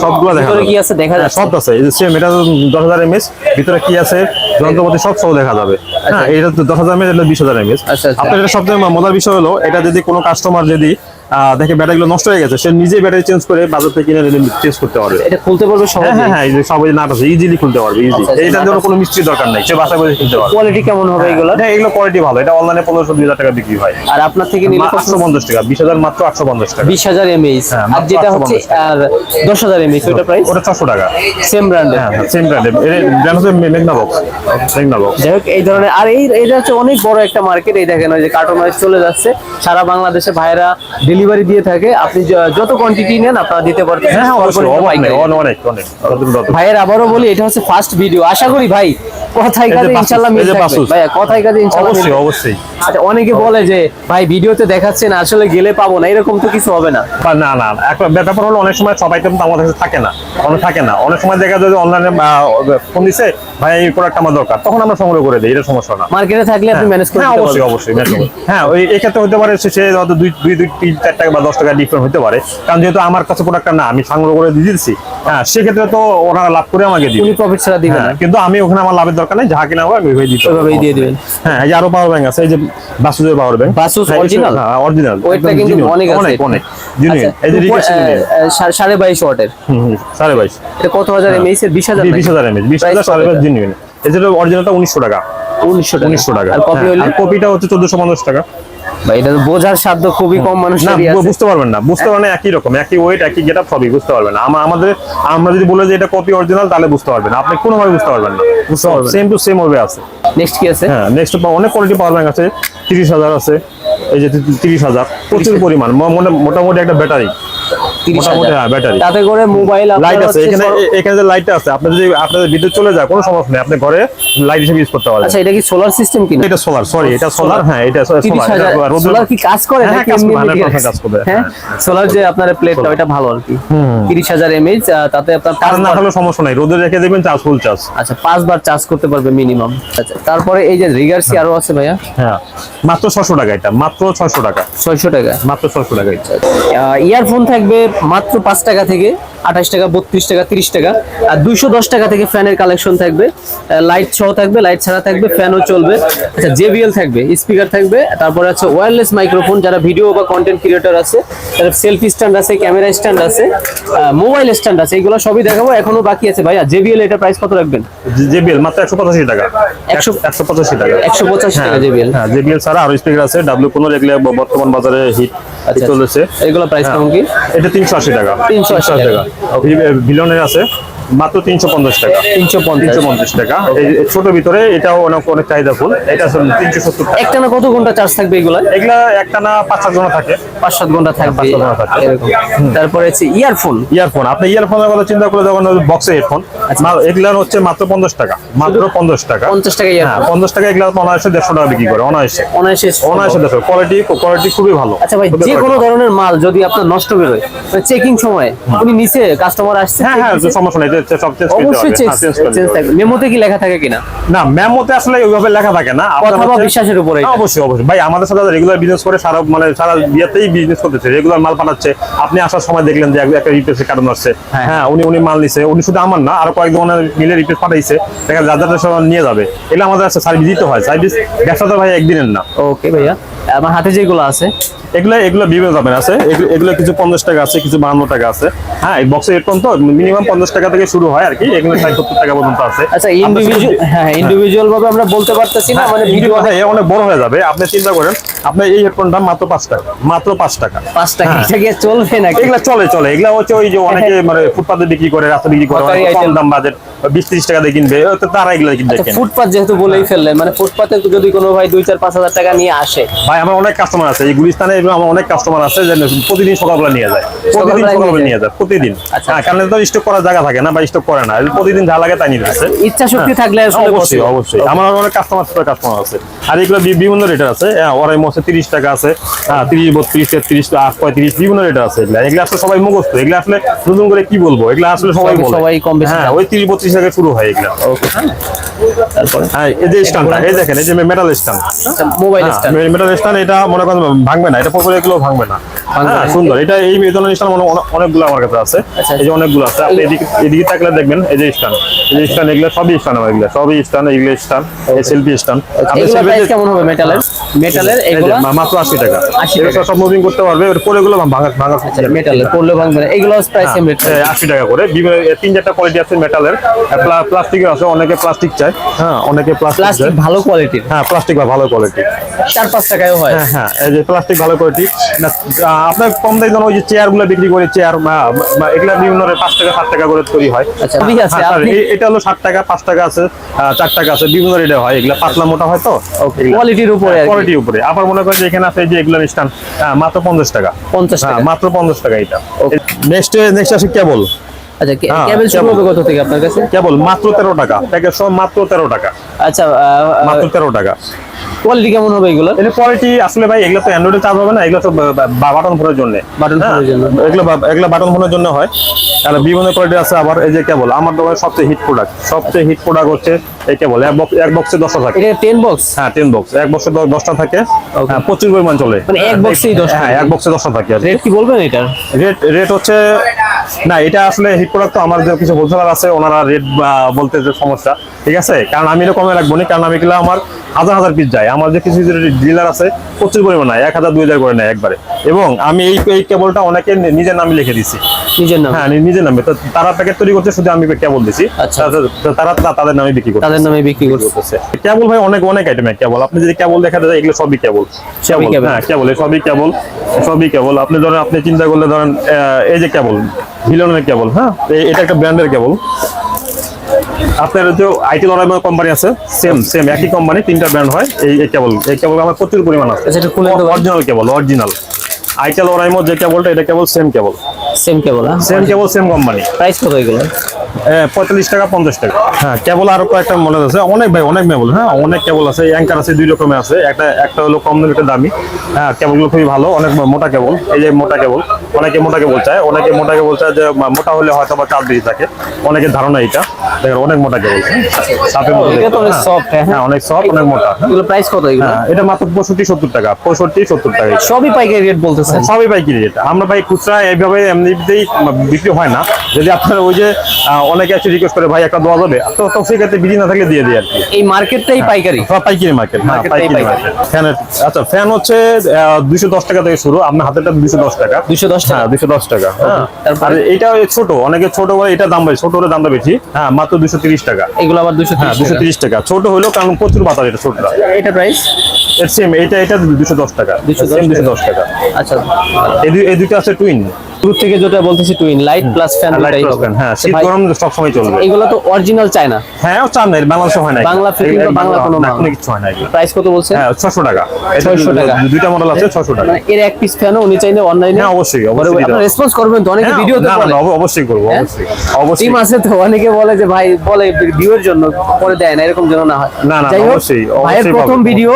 S1: সবগুলো দেখা যায়।
S2: কি আছে দেখা যায়?
S1: সব আছে। এই যে সেম, এটা 10,000 mAh, ভিতরে কি আছে যন্ত্রপাতি সব দেখা যাবে। হ্যাঁ, এটা তো 10,000 mAh, এটা 20,000 mAh। আপনার এটা সবচেয়ে মজার বিষয় হলো, এটা যদি কোনো কাস্টমার যদি দেখে ব্যাটারিগুলো নষ্ট হয়ে গেছে, সে নিজে ব্যাটারি চেঞ্জ করে বাজার থেকে কিনে চেঞ্জ করতে পারবে।
S2: এটা খুলতে পারবে সবাই?
S1: হ্যাঁ হ্যাঁ, এই যে সবাই নাট আছে, ইজিলি খুলতে পারবে, ইজি। এইটার জন্য কোনো মিস্ত্রি দরকার নাই, সে বাসায় বসে খুলতে পারবে।
S2: কোয়ালিটি কেমন হবে এগুলো?
S1: হ্যাঁ, এগুলো কোয়ালিটি ভালো। এটা অনলাইনে 1500-2000 টাকা বিক্রি হয়।
S2: আর আপনার থেকে নিলে
S1: 850 টাকা, 20,000 মাত্র 850 টাকা।
S2: 20,000 mAh।
S1: হ্যাঁ,
S2: আর
S1: মাত্র
S2: যেটা
S1: 850
S2: হচ্ছে আর 10,000 mAh ওটা প্রাইস?
S1: ওটা 600 টাকা।
S2: সেম ব্র্যান্ডের?
S1: হ্যাঁ হ্যাঁ, সেম ব্র্যান্ডের। এর ব্র্যান্ড হচ্ছে মেগনাবক্স, মেগনাবক্স।
S2: যাই হোক, এই ধরনের। আর এটা হচ্ছে অনেক বড় একটা মার্কেট। এই দেখেন ওই যে কার্টন ওয়াইজ চলে যাচ্ছে, সারা বাংলাদেশে ভাইরা ডেলিভারি দিয়ে থাকে। আপনি যত কোয়ান্টিটি নেন আপনারা দিতে পারবেন।
S1: হ্যাঁ অবশ্যই, অনেক অনেক অনেক।
S2: ভাইয়ের আবারও বলি, এটা হচ্ছে ফার্স্ট ভিডিও। আশা করি ভাই কথায় কাজে ইনশাআল্লাহ মিল থাকবে। ভাই কথায় কাজে ইনশাআল্লাহ
S1: অবশ্যই অবশ্যই।
S2: আচ্ছা, অনেকে বলে যে ভাই ভিডিওতে দেখাচ্ছেন আসলে গেলে পাবো না, এরকম তো কিছু হবে না?
S1: না না, একটা ব্যাপার হলো অনেক সময় সবাই কিন্তু আমাদের কাছে থাকে না, অনেক সময় দেখা যায় যে অনলাইনে ফোন দিছে, ভাই এই প্রোডাক্ট আমার দরকার, তখন আমরা সংগ্রহ করে দিই, এটা সমস্যা না।
S2: মার্কেটে থাকলে আপনি ম্যানেজ করতে
S1: হ্যাঁ
S2: পারবেন?
S1: অবশ্যই অবশ্যই ম্যানেজ করব। হ্যাঁ, ওই এই ক্ষেত্রে হতে পারে সে হয়তো 2-3-4 টাকা বা 10 টাকা ডিফারেন্ট হতে পারে, কারণ যেহেতু আমার কাছে প্রোডাক্টটা না, আমি সংগ্রহ করে দিয়ে দিচ্ছি। হ্যাঁ, সেক্ষেত্রে তো ওনারা লাভ করে আমাকে দিবে,
S2: উনি প্রফিট ছাড়া দিবেন না।
S1: কিন্তু আমি ওখানে আমার লাভের দরকার নেই, যাহা কিনা হবে আমি ওইভাবে দিতে হবে,
S2: ওইভাবেই দিয়ে দিবেন।
S1: হ্যাঁ, এই যে আরো পাওয়ার ব্যাংক আছে, এই যে বাসুদের পাওয়ার ব্যাংক।
S2: বাসুস অরিজিনাল?
S1: হ্যাঁ অরিজিনাল।
S2: ওয়েটটা কিন্তু অনেক আছে,
S1: অনেক অনেক জেনুইন। এই যে রিকোয়েস্ট
S2: 22.5 ওয়াটের।
S1: 22.5।
S2: এটা কত হাজার mAh এর? 20,000 নাকি?
S1: 20,000 mAh, 20,000 22.5 জেনুইন। এই যে অরিজিনালটা 1900 টাকা।
S2: 1900
S1: টাকা।
S2: আর কপি হলে?
S1: আর কপিটা হচ্ছে 1450 টাকা।
S2: ভাই এটা তো বোঝার সাধ্য খুবই কম
S1: না,
S2: মানুষেরই আছে।
S1: বুঝতে পারবেন না, বুঝতে পারবেন না, একই রকম, একই ওয়েট, একই গেটআপ, সবই বুঝতে পারবেন না। আমরা যদি বলে যে এটা কপি অরিজিনাল, তাহলে বুঝতে পারবেন না, আপনি কোনোভাবে বুঝতে পারবেন না। সেম টু সেম ওয়ে আছে।
S2: নেক্সট কি আছে?
S1: হ্যাঁ, নেক্সট অনেক কোয়ালিটি পাওয়ার ব্যাংক আছে। 30,000 আছে, এই যে 30,000, প্রচুর পরিমাণ, মোটামুটি একটা ব্যাটারি, মোটামুটি ব্যাটারি।
S2: তাতে করে মোবাইল
S1: লাইট আছে এখানে, এখানে যে লাইটটা আছে, আপনি যদি আপনাদের বিদ্যুৎ চলে যায় কোনো সমস্যা নেই, আপনি ঘরে লাইট হিসেবে ইউজ করতে পারবেন।
S2: আচ্ছা, এটা কি সোলার সিস্টেম কিনা?
S1: এটা সোলার, সরি এটা সোলার। হ্যাঁ, এটা সোলার।
S2: 30,000 সোলার কি কাজ করে
S1: হ্যাঁ,
S2: নাকি
S1: কাজ
S2: এমনি
S1: করে,
S2: এমনি
S1: 100% কাজ করবে।
S2: হ্যাঁ, সোলার যে আপনার প্লেটটা ওটা ভালো আর কি। 30,000 mAh, তাতে আপনার
S1: আর না হলে সমস্যা নাই, রোদে রেখে দেবেন, চার্জ ফুল চার্জ।
S2: আচ্ছা 5 বার চার্জ করতে পারবে মিনিমাম। আচ্ছা, তারপরে এই যে রিগার্সি আরো আছে ভাইয়া?
S1: হ্যাঁ, মাত্র 600 টাকা, এটা মাত্র 600 টাকা।
S2: 600 টাকা?
S1: মাত্র 600 টাকা।
S2: ইয়ারফোন থাকবে মাত্র 5 টাকা থেকে 28 টাকা, 32 টাকা, 30 টাকা। আর 210 টাকা থেকে ফ্যানের কালেকশন থাকবে, লাইট সহ থাকবে, লাইট ছাড়া থাকবে, ফ্যানও চলবে। আচ্ছা, JBL থাকবে, স্পিকার থাকবে। তারপরে আছে ওয়্যারলেস মাইক্রোফোন, যারা ভিডিও বা কন্টেন্ট ক্রিয়েটর আছে, তাদের সেলফি স্ট্যান্ড আছে, ক্যামেরা স্ট্যান্ড আছে, মোবাইল স্ট্যান্ড আছে, এগুলো সবই দেখাবো। এখনো বাকি আছে ভাইয়া। JBL এটা প্রাইস কত রাখবেন?
S1: JBL মাত্র 185 টাকা। 185 টাকা।
S2: 185 টাকা JBL।
S1: হ্যাঁ, JBL ছাড়া আরো স্পিকার আছে, W15 এগুলো বর্তমান বাজারে হিট চলেছে।
S2: এগুলো প্রাইস কেমন কি?
S1: এটা 380 টাকা।
S2: 380 টাকা।
S1: ভিলনের আছে মাত্র 350 টাকা। 350 টাকা। এই ছোট ভিতরে এটাও অনেক চাহিদা ফুল, এটা 370 টাকা।
S2: একটানা কত ঘন্টা চার্জ থাকবে এগুলা?
S1: এগুলা একটানা 5-7 ঘন্টা থাকে।
S2: 5-7 ঘন্টা থাকবে।
S1: 5-7 ঘন্টা থাকে।
S2: তারপরে আছে ইয়ারফোন।
S1: আপনি ইয়ারফোনের কথা চিন্তা করে যখন বক্সে হেডফোন, এগুলা হচ্ছে মাত্র 50 টাকা। মাত্র 50 টাকা।
S2: 50 টাকা ইয়ারফোন?
S1: হ্যাঁ, 50 টাকা। এগুলা অনায়াসে 150 টাকা বিক্রি করে, অনায়াসে।
S2: অনায়াসে
S1: 150। কোয়ালিটি খুবই ভালো।
S2: আচ্ছা ভাই, যে কোনো ধরনের মাল যদি আপনার নষ্ট বেরোয়, চেকিং সময় উনি নিচে কাস্টমার আসছে,
S1: হ্যাঁ হ্যাঁ, সমস্যা নেই, সব চেঞ্জ করতে
S2: অবশ্যই
S1: হবে।
S2: চেঞ্জ থাকবে। মেমোতে কি লেখা থাকে কিনা?
S1: না, মেমোতে আসলে ওইভাবে লেখা থাকে না,
S2: কথা বা বিশ্বাসের উপরে।
S1: অবশ্যই অবশ্যই ভাই, আমাদের সাথে রেগুলার বিজনেস করে, সারা বিয়েতেই বিজনেস করতেছে, রেগুলার মাল পাঠাচ্ছে। আপনি আসার সময় দেখলেন যে একটা রিপ্লেসের কারণ আসছে। হ্যাঁ, উনি মাল নিছে, উনি শুধু আমার না, আরো কয়েক ধরনের মিলে রিপ্লেস পাঠাইছে, দেখা যাদের সব নিয়ে যাবে। এগুলো আমাদের আছে, সার্ভিস দিতে হয়। সার্ভিস ব্যবসা তো ভাই একদিনের না।
S2: ওকে ভাইয়া, আমার হাতে যেগুলো আছে
S1: এগুলো বিভিন্ন দামের আছে। এগুলো কিছু 50 টাকা আছে, কিছু 52 টাকা আছে। হ্যাঁ, এই বক্সের হেডফোন তো মিনিমাম 50 টাকা থেকে শুরু হয় আর কি, এগুলো 60-70 টাকা পর্যন্ত আছে।
S2: আচ্ছা, ইন্ডিভিজুয়াল ভাবে আমরা বলতে পারতেছি না, মানে ভিডিও
S1: অনেক বড় হয়ে যাবে। আপনি চিন্তা করেন, আপনার এই হেডফোনটা মাত্র 5 টাকা, মাত্র 5 টাকা।
S2: 5 টাকা এটা কি চলবে নাকি?
S1: এগুলা চলে। এগুলা হচ্ছে ওই যে অনেকে মানে ফুটপাতে বিক্রি করে, রাস্তা বিক্রি করে, অনেক কম দাম বাজেট, 20-30 টাকা দিয়ে কিনবে, তারা এগুলা কিনবে।
S2: ফুটপাত যেহেতু বলেই ফেললেন, মানে ফুটপাতে যদি কোনো ভাই 2-4-5 হাজার টাকা নিয়ে আসে,
S1: ভাই আমার অনেক কাস্টমার আছে এই গুলিস্তানে, আমার অনেক কাস্টমার আছে যে প্রতিদিন সকালবেলা নিয়ে যায়, প্রতিদিন। হ্যাঁ, কারণ তো স্টক করার জায়গা থাকে না বা স্টক করে না, প্রতিদিন যা লাগে তাই নিয়ে যাচ্ছে।
S2: ইচ্ছা শক্তি থাকলে আসলে
S1: অবশ্যই আমার অনেক কাস্টমার আছে। আর এগুলো বিভিন্ন রেটের আছে। ওরাই মধ্যে 30 টাকা আছে, 30, 32, 33, 35 বিভিন্ন রেটের আছে। এগুলা আসলে সবাই মুখস্থ, এগুলা আসলে নতুন করে কি বলবো, এগুলা আসলে সবাই
S2: কম বেশি।
S1: হ্যাঁ, ওই 30-32 25 থেকে শুরু হয় এগুলা।
S2: ওকে, তারপরে
S1: হ্যাঁ, এই যে স্ট্যান্ডটা, এই দেখেন, এই যে metal stand,
S2: mobile stand.
S1: Metal stand, এটা মনে করেন ভাঙবে না, এটা পরে এগুলো ভাঙবে না। হ্যাঁ, সুন্দর। এটা এই ধরনের স্ট্যান্ড অনেকগুলো আমার কাছে আছে।
S2: আচ্ছা,
S1: এই যে অনেকগুলো আছে, আপনি এদিকে তাকলে দেখবেন, এই যে স্ট্যান্ড, এই যে স্ট্যান্ড, এগুলো সবই স্ট্যান্ড, এগুলো সবই স্ট্যান্ড, এগুলো স্ট্যান্ড, এই সেলফি স্ট্যান্ড। আপনি
S2: এগুলো
S1: সেলফি
S2: প্রাইস কেমন হবে মেটালের? এগুলো
S1: মাত্র 80 টাকা।
S2: 80
S1: এটা
S2: টাকা।
S1: সব মুভিং করতে পারবে, এর পরে এগুলো ভাঙা
S2: মেটালের পড়লে ভাঙবে না, এগুলো প্রাইস সেম রেট।
S1: 80 টাকা করে। বিভিন্ন 3-4টা কোয়ালিটি আছে মেটালের, প্লাস্টিকের আছে, অনেকে প্লাস্টিক চায়। হ্যাঁ, অনেকে প্লাস্টিক
S2: প্লাস্টিক ভালো কোয়ালিটির,
S1: হ্যাঁ, প্লাস্টিক ভালো কোয়ালিটি,
S2: 4-5 টাকায়ও হয়।
S1: হ্যাঁ হ্যাঁ, এই যে প্লাস্টিক ভালো কোয়ালিটি। আপনার কম দামে ওই যে চেয়ার গুলো বিক্রি করে, চেয়ার এগুলা বিভিন্ন 5 টাকা 7 টাকা করে তৈরি হয়।
S2: আচ্ছা, ঠিক আছে।
S1: হ্যাঁ,
S2: আপনি
S1: এটা হলো 60 টাকা, 5 টাকা আছে, 4 টাকা আছে, বিভিন্ন রেটে হয়। এগুলা পাতলা মোটা হয় তো,
S2: কোয়ালিটির উপরে আর কি।
S1: কোয়ালিটির উপরে। আবার মনে করেন যে এখানে আছে যে এগুলা স্ট্যান্ড, মাত্র 50 টাকা।
S2: 50 টাকা।
S1: মাত্র 50 টাকা এটা। নেক্সট আসে কেবল।
S2: আচ্ছা,
S1: হ্যাঁ,
S2: কেবল শুরু
S1: কেবল।
S2: হবে কত থেকে আপনার কাছে?
S1: কেবল মাত্র 13 টাকা, প্যাকেজ সব মাত্র 13 টাকা,
S2: আচ্ছা,
S1: মাত্র 13 টাকা।
S2: কোয়ালিটি কেমন হবে এগুলো?
S1: এর কোয়ালিটি আসলে ভাই, এগুলো তো অ্যান্ড্রয়েডে চার্জ হবে না, এগুলো তো বাটন ফোনের জন্য।
S2: বাটন ফোনের জন্য।
S1: এগুলো বাটন ফোনের জন্য হয়। আর বিভিন্ন কোয়ালিটি আছে। আবার এই যে কেবল, আমার দোকানে সবচেয়ে হিট প্রোডাক্ট হচ্ছে এই কেবল। এক বক্সে 10টা থাকে।
S2: এটা 10 বক্স?
S1: হ্যাঁ, 10 বক্স, এক বক্সে 10টা থাকে। হ্যাঁ, প্রচুর পরিমাণ চলে।
S2: মানে এক বক্সেই 10টা?
S1: হ্যাঁ, এক বক্সে 10টা থাকে।
S2: রেট কি বলবেন এটার?
S1: রেট হচ্ছে, না এটা আসলে হিট প্রোডাক্ট তো আমার যে কিছু হোলসেলার আছে, ওনারা রেট বলতে যে সমস্যা, ঠিক আছে। কারণ আমি এটা কমে রাখবো না, কারণ আমি এগুলো আমার হাজার পিস যায়। আমার যে কিছু ডিলার আছে প্রচুর পরিমাণে 1000-2000 করে নেয় একবারে। এবং আমি এই কেবলটা অনেকে নিজের নামে লিখে দিছি।
S2: নিজের নাম?
S1: হ্যাঁ, নিজের নামে। তো তারা প্যাকেট তৈরি করছে, শুধু আমি কেবল দিছি।
S2: আচ্ছা।
S1: তারা তাদের নামে বিক্রি করছে।
S2: তাদের নামে বিক্রি করতেছে।
S1: কেবল ভাই অনেক আইটেমের কেবল। আপনি যদি কেবল দেখা যায়, এগুলো সবই কেবল।
S2: সবই কেবল?
S1: হ্যাঁ, সবই কেবল। আপনি ধরেন, আপনি চিন্তা করলে ধরেন, এই যে কেবল, ভিলনের কেবল। হ্যাঁ, এটা একটা ব্র্যান্ডের কেবল। আপনার যে আইটি লরাইমার কোম্পানি আছে, সেম একই কোম্পানি, 3টা ব্র্যান্ড হয়। এই কেবল আমার প্রচুর পরিমাণ আছে।
S2: আচ্ছা, এটা খুলে
S1: অরিজিনাল কেবল, অরিজিনাল আইটেল ওরাইমো যে কেবলটা, এটা কেবল সেম কেবল,
S2: সেম কেবল।
S1: সেম কেবল, সেম কোম্পানি।
S2: প্রাইস কত এগুলো?
S1: 45 টাকা, 50 টাকা। হ্যাঁ, কেবল আরো কয়েকটা মডেল আছে, অনেক কেবল। হ্যাঁ, অনেক কেবল আছে। অ্যাঙ্কার আছে 2 রকমের আছে। একটা হলো কম দামি, একটা দামি। হ্যাঁ, কেবলগুলো খুবই ভালো, অনেক মোটা কেবল। এই যে মোটা কেবল, অনেকে মোটা কেবল চায়। অনেকে মোটা কেবল চায় যে মোটা হলে হয়তো বা চার্জ বেশি থাকে। অনেকের ধারণা এটা, দেখেন অনেক মোটা কেবল। সাপের মতো
S2: এটা তো অনেক
S1: দেখতে।
S2: সফট।
S1: হ্যাঁ, অনেক সফট, অনেক মোটা।
S2: এগুলো প্রাইস কত এগুলো?
S1: হ্যাঁ, এটা মাত্র 65-70 টাকা, 65-70 টাকা।
S2: সবই পাইকারি রেট বলতেছেন?
S1: সবই পাইকারি রেট। আমরা ভাই খুচরা এইভাবে এমনিতেই বিক্রি হয় না। যদি আপনার ওই যে অনেকে এসে রিকোয়েস্ট করে, ভাই একটা দেওয়া যাবে, তো সেক্ষেত্রে বিক্রি না থাকলে দিয়ে দিই আর কি।
S2: এই মার্কেটটাই পাইকারি?
S1: সব পাইকারি মার্কেট। হ্যাঁ, পাইকারি মার্কেট। ফ্যানের, আচ্ছা, ফ্যান হচ্ছে 210 টাকা থেকে শুরু। আপনার হাতেরটা 210 টাকা।
S2: 210 টাকা?
S1: হ্যাঁ, 210 টাকা। হ্যাঁ, আর এটা ছোট, অনেকে ছোট বলে এটা দাম বেশি, ছোট হলে দামটা বেশি। হ্যাঁ, মাত্র 230 টাকা।
S2: এগুলো আবার
S1: হ্যাঁ, 230 টাকা। ছোট হলো কারণ প্রচুর বাতাস, এটা ছোটটা।
S2: এটা প্রাইস
S1: সেম, এটা 210 টাকা। 210 টাকা।
S2: আচ্ছা,
S1: এই দুটো আছে টুইন।
S2: দূর থেকে যেটা বলতেছি টুইন, লাইট প্লাস ফ্যান দুটাই হবে।
S1: হ্যাঁ, শীত গরম সব সময় চলবে।
S2: এগুলো তো অরিজিনাল চায় না?
S1: হ্যাঁ, চান না, বাংলাদেশে হয় না।
S2: বাংলা ফিটিং বা বাংলা কোনো মাল?
S1: কোনো কিছু হয় না।
S2: প্রাইস কত বলছেন?
S1: হ্যাঁ, 600 টাকা।
S2: 600 টাকা।
S1: দুইটা মডেল আছে, 600 টাকা।
S2: মানে এর এক পিস ফ্যানও উনি চাইলে অনলাইনে?
S1: হ্যাঁ, অবশ্যই
S2: আপনারা রেসপন্স করবেন তো? অনেকে ভিডিওতে বলে।
S1: অবশ্যই করবো, অবশ্যই।
S2: টিম আছে তো, অনেকে বলে যে ভাই বলে ভিউয়ের জন্য পরে দেয় না, এরকম যেন না হয়।
S1: না,
S2: যাই হোক,
S1: অবশ্যই
S2: ভাইয়ের প্রথম
S1: পাবো।
S2: ভিডিও।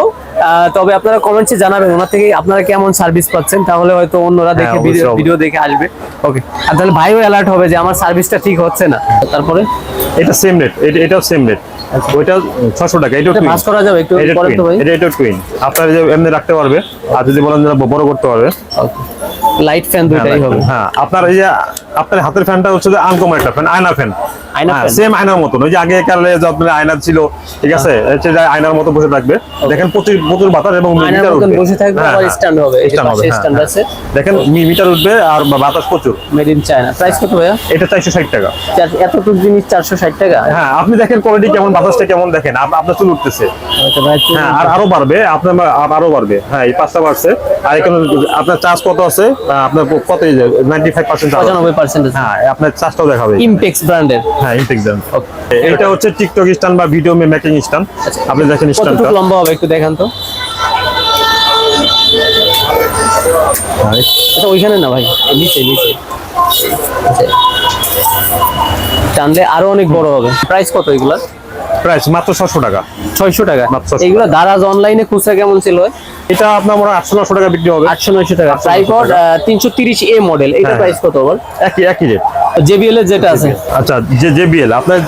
S2: তবে আপনারা কমেন্টসে জানাবেন ওনার থেকে আপনারা কেমন সার্ভিস পাচ্ছেন, তাহলে হয়তো অন্যরা দেখে
S1: অবশ্যই।
S2: ভিডিও দেখে আসবে। ওকে, আর তাহলে ভাইও অ্যালার্ট হবে যে আমার সার্ভিসটা ঠিক হচ্ছে না। তারপরে
S1: এটা সেম রেট, এটাও সেম রেট। ওইটা 600 টাকা। এটা
S2: ভাঁজ করা যাবে একটু পরে তো ভাই?
S1: এটা টুইন। আপনারা যে এমনি রাখতে পারবে, আর যদি বলেন যে বড় করতে পারবে।
S2: লাইট ফ্যান দুইটাই হবে?
S1: হ্যাঁ, আপনার এই যে আপনার হাতের ফ্যানটা হচ্ছে যে আনকমন একটা ফ্যান, আয়না ফ্যান।
S2: আয়না ফ্যান?
S1: সেম আয়নার মতন। ওই যে আগে কালে যে আপনার আয়না ছিল, ঠিক আছে, হচ্ছে যে আয়নার মতো বসে থাকবে। দেখেন প্রচুর বাতাস এবং
S2: আয়নার
S1: মিটার
S2: মতন
S1: উঠবে।
S2: বসে থাকবে,
S1: হ্যাঁ,
S2: আবার স্ট্যান্ড হবে। এই যে
S1: stand হবে,
S2: পাশে
S1: হ্যাঁ,
S2: স্ট্যান্ড
S1: হ্যাঁ।
S2: আছে।
S1: দেখেন মিটার উঠবে আর বাতাস প্রচুর।
S2: Made in China. প্রাইস কত ভাইয়া?
S1: এটা 460 টাকা।
S2: এতটুকু জিনিস 460 টাকা?
S1: হ্যাঁ, আপনি দেখেন কোয়ালিটি কেমন, বাতাসটা কেমন, দেখেন আপনার চুল উঠতেছে।
S2: আচ্ছা ভাই,
S1: হ্যাঁ, আর আরো বাড়বে, আপনার আরো বাড়বে। হ্যাঁ, এই 5টা বাড়ছে। আর এখানে আপনার চার্জ কত আছে? আপনার কত? 95% চার্জ।
S2: 95% আছে।
S1: হ্যাঁ, আপনার চার্জটাও দেখাবে।
S2: ইমপেক্স ব্র্যান্ডের?
S1: হ্যাঁ, ইনটেক্স দেন। এটা হচ্ছে টিকটক স্ট্যান্ড বা ভিডিও মেকিং স্ট্যান্ড। আপনি দেখেন স্ট্যান্ডটা
S2: কতটুকু লম্বা হবে একটু দেখান তো। আচ্ছা, ওইখানে না ভাই, নিচে নিচে। আচ্ছা, টানলে আরো অনেক বড় হবে। প্রাইস কত এগুলা?
S1: প্রাইস মাত্র 600 টাকা।
S2: 600 টাকা।
S1: মাত্র 600
S2: এগুলো দারাজ অনলাইনে খুচরা কেমন ছিল?
S1: এটা আপনার মনে হয় 800-900 টাকা বিক্রি হবে।
S2: 800-900 টাকা। ট্রাইপড 330A মডেল, এটা
S1: হ্যাঁ,
S2: প্রাইস কত আবার?
S1: একই রেট।
S2: JBL এর যেটা আছে
S1: আচ্ছা, যে JBL আপনার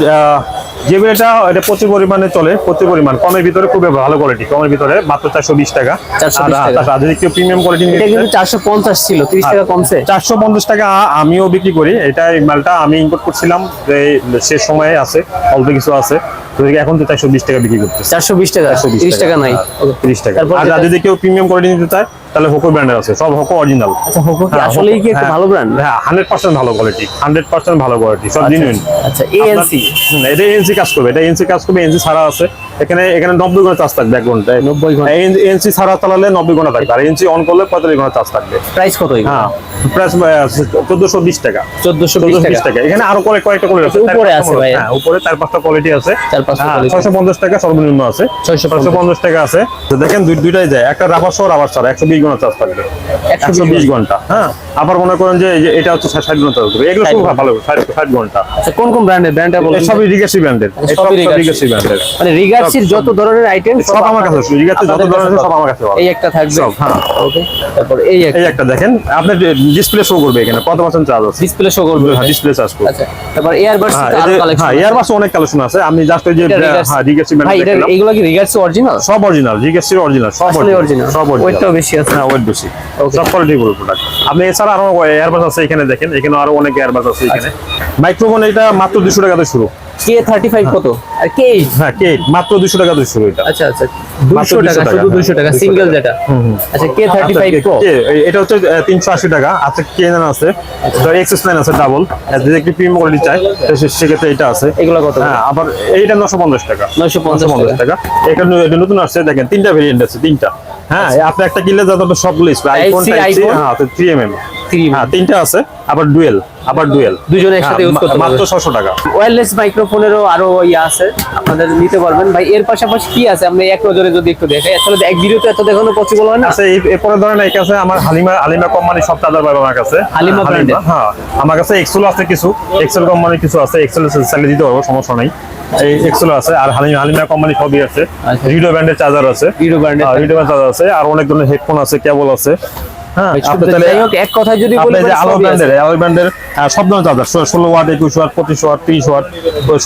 S1: JBL এটা প্রচুর পরিমাণে চলে, প্রচুর পরিমাণ কমের ভিতরে, খুবই ভালো কোয়ালিটি, কমের ভিতরে মাত্র 420 টাকা।
S2: 420 টাকা।
S1: আর যদি কেউ প্রিমিয়াম কোয়ালিটি
S2: এটা কিন্তু 450 ছিল, 30 টাকা কমছে।
S1: 450 টাকা আমিও বিক্রি করি। এটা এই মালটা আমি ইম্পোর্ট করছিলাম, যে শেষ সময়ে আছে, অল্প কিছু আছে, তো এখন তো 420 টাকা বিক্রি করতেছে।
S2: 420 টাকা, 30 টাকা নাই।
S1: 30 টাকা।
S2: তারপর
S1: আর যদি কেউ প্রিমিয়াম কোয়ালিটি নিতে চায় তাহলে হোকো ব্র্যান্ডের আছে, সব হোকো অরিজিনাল।
S2: আচ্ছা, হোকো কি আসলেই কি একটা ভালো ব্র্যান্ড?
S1: হ্যাঁ, 100% ভালো কোয়ালিটি, 100% ভালো কোয়ালিটি, সব জেনুইন।
S2: আচ্ছা, ANC
S1: এটা ANC কাজ করবে, এটা ANC কাজ করবে, ANC ছাড়া আছে। এখানে 90 ঘন্টা চার্জ থাকবে, 1 ঘন্টায়
S2: 90 ঘন্টা।
S1: ANC ছাড়া চালালে 90 ঘন্টা থাকবে, আর ANC অন করলে 45 ঘন্টা চার্জ থাকবে।
S2: প্রাইস কত এগুলো?
S1: হ্যাঁ, প্রাইস 1420 টাকা।
S2: 1420 টাকা।
S1: এখানে আরো কয়েকটা কোয়ালিটি আছে,
S2: উপরে আছে ভাই।
S1: হ্যাঁ, উপরে 4-5টা কোয়ালিটি আছে।
S2: 4-5টা quality।
S1: 650 টাকা সর্বনিম্ন আছে, 650 টাকা আছে। তো দেখেন দুইটাই যায়, একটা রাবার সহ রাবার ছাড়া 120 ঘন্টা চার্জ থাকবে, 120 ঘন্টা। হ্যাঁ, আবার মনে করেন যে এটা হচ্ছে 60 ঘন্টা চার্জ করবে, এগুলো খুব ভালো, 60 ঘন্টা।
S2: আচ্ছা, কোন কোন ব্র্যান্ডটা বলুন?
S1: সবই রিগাসি ব্র্যান্ডের,
S2: সবই
S1: সব
S2: Rigacy।
S1: রিগাসি ব্র্যান্ডের।
S2: মানে রিগার্সির যত ধরনের আইটেম
S1: সব আমার কাছে আছে, রিগাসি যত ধরনের সব আমার কাছে আছে।
S2: এই একটা থাকবে।
S1: সব, হ্যাঁ।
S2: ওকে, তারপর এই একটা
S1: এই একটা দেখেন, আপনার ডিসপ্লে শো করবে এখানে কত পার্সেন্ট চার্জ আছে,
S2: ডিসপ্লে শো করবে।
S1: ডিসপ্লে চার্জ করবে।
S2: আচ্ছা, তারপর এয়ারবাডস
S1: হ্যাঁ,
S2: আরো কালেকশন।
S1: হ্যাঁ, এয়ারবাস অনেক কালেকশন আছে। আমি জাস্ট ওই যে হ্যাঁ রিগাসি
S2: ভাই,
S1: ব্র্যান্ড
S2: এটা
S1: দেখলাম,
S2: এগুলো কি রিগার্সি অরিজিনাল?
S1: সব অরিজিনাল, রিগাসির অরিজিনাল, সব
S2: আসলে অরিজিনাল।
S1: সব
S2: ওয়েটটাও
S1: অরিজিনাল,
S2: বেশি আছে।
S1: হ্যাঁ, ওয়েট বেশি,
S2: Okay.
S1: সব কোয়ালিটি ফুল প্রোডাক্ট। আপনি এছাড়া আরো এয়ারবাস আছে এখানে, দেখেন এখানে আরো অনেক এয়ারবাস আছে এখানে। মাইক্রোফোন এটা মাত্র 200 টাকা থেকে শুরু।
S2: K35 কত? আর K8?
S1: হ্যাঁ, কেট মাত্র 200 টাকা থেকে শুরু এটা।
S2: আচ্ছা আচ্ছা,
S1: মাত্র
S2: 200 টাকা, শুধু 200 টাকা
S1: 200
S2: সিঙ্গেল
S1: টাকা।
S2: যেটা। আচ্ছা, K35 Pro
S1: এটা হচ্ছে 380 টাকা। আচ্ছা, কেন আছে, তো X9 আছে ডাবল, যদি একটু প্রিমিয়াম কোয়ালিটি চাই সেক্ষেত্রে এটা আছে।
S2: এগুলো কত?
S1: হ্যাঁ, আবার এইটা 950 টাকা।
S2: 950
S1: টাকা। এখানে এটা নতুন আসছে, দেখেন 3টা ভেরিয়েন্ট আছে, 3টা। হ্যাঁ, আপনি একটা কিনলে যত সবগুলো আইফোন,
S2: iPhone?
S1: হ্যাঁ, 3mm,
S2: 3
S1: হ্যাঁ, 3টা আছে, আবার ডুয়েল,
S2: দুজনে একসাথে ইউজ করতে
S1: মাত্র
S2: পারবেন।
S1: 600 টাকা।
S2: ওয়্যারলেস মাইক্রোফোনেরও আরো ইয়া আছে, আপনাদের নিতে পারবেন ভাই। এর পাশাপাশি কি আছে আমরা এক নজরে যদি একটু দেখাই, আসলে এক ভিডিওতে এত দেখানো পসিবল হয় না।
S1: আচ্ছা, এরপরে ধরেন এই কাছে আমার হালিমা কোম্পানি সব চার্জার পাবে আমার কাছে।
S2: হালিমা brand-এর?
S1: হ্যাঁ, আমার কাছে এক্সেল আছে, কিছু এক্সেল কোম্পানির কিছু আছে, এক্সেল সেলে দিতে পারবো, সমস্যা নাই। এই এক্সেল আছে, আর হালিমা কোম্পানি সবই আছে।
S2: আচ্ছা।
S1: রিডো ব্র্যান্ডের চার্জার আছে,
S2: Rido brand-এর
S1: রিডো চার্জার আছে, আর অনেক ধরনের হেডফোন আছে, কেবল আছে। হ্যাঁ, আপনি তাহলে
S2: যাই হোক, এক কথায় যদি
S1: আপনি
S2: বলি
S1: যে আলো
S2: সবই আছে।
S1: ব্র্যান্ডের সব ধরনের charger, 16 watt, 21 watt, 25 watt, 30 watt,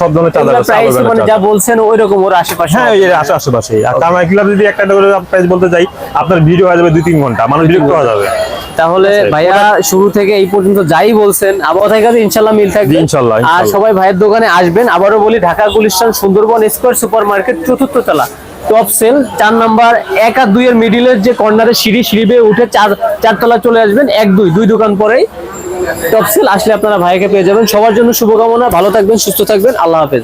S1: সব ধরনের চার্জার
S2: এগুলোর
S1: আছে।
S2: প্রাইস
S1: আলো
S2: মানে
S1: brand-এর
S2: যা বলছেন ওইরকম ওর আশেপাশে।
S1: হ্যাঁ, এই আশেপাশে। আর কারণ এগুলা যদি একটা করে প্রাইস বলতে যাই, আপনার ভিডিও হয়ে যাবে 2-3 ঘন্টা, মানুষ বিরক্ত হয়ে যাবে।
S2: তাহলে
S1: আচ্ছা,
S2: ভাইয়া শুরু থেকে এই পর্যন্ত যাই বলছেন, আবার কথায় কাছে ইনশাল্লাহ মিল থাকবে।
S1: জি, ইনশাল্লাহ,
S2: আর
S1: ইনশাল্লাহ।
S2: সবাই ভাইয়ের দোকানে আসবেন। আবারও বলি, Dhaka Gulistan Sundarban square super market, 4th তলা, টপ সেল 4 নাম্বার। 1 আর 2 এর মিডিলের যে কর্নারে সিঁড়ি বেয়ে উঠে 4 তলা চলে আসবেন। 1-2 দোকান পরেই টপ সেল, আসলে আপনারা ভাইকে পেয়ে যাবেন। সবার জন্য শুভকামনা, ভালো থাকবেন, সুস্থ থাকবেন, আল্লাহ হাফেজ।